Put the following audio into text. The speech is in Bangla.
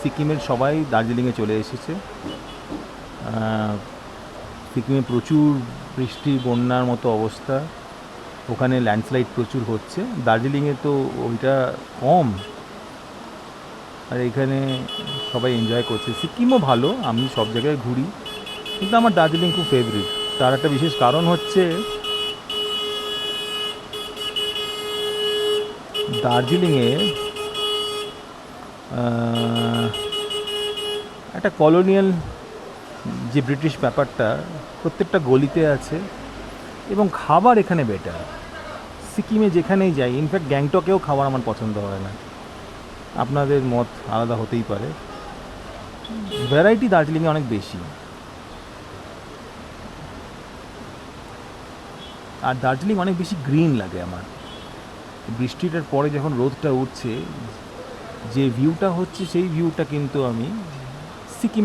সিকিমের সবাই দার্জিলিংয়ে চলে এসেছে। সিকিমে প্রচুর বৃষ্টি, বন্যার মতো অবস্থা, ওখানে ল্যান্ডস্লাইড প্রচুর হচ্ছে। দার্জিলিংয়ে তো ওইটা কম, আর এখানে সবাই এনজয় করছে। সিকিমও ভালো, আমি সব জায়গায় ঘুরি, কিন্তু আমার দার্জিলিং খুব ফেভারিট। তার একটা বিশেষ কারণ হচ্ছে দার্জিলিংয়ে একটা কলোনিয়াল যে ব্রিটিশ ব্যাপারটা প্রত্যেকটা গলিতে আছে, এবং খাবার এখানে বেটার। সিকিমে যেখানেই যাই, ইনফ্যাক্ট গ্যাংটকেও খাবার আমার পছন্দ হয় না, আপনাদের মত আলাদা হতেই পারে। ভ্যারাইটি দার্জিলিংয়ে অনেক বেশি। আর দার্জিলিং অনেক বেশি গ্রিন লাগে আমার। বৃষ্টিটার পরে যখন রোদটা উঠছে, যে ভিউটা হচ্ছে, সেই ভিউটা কিন্তু আমি সিকিমে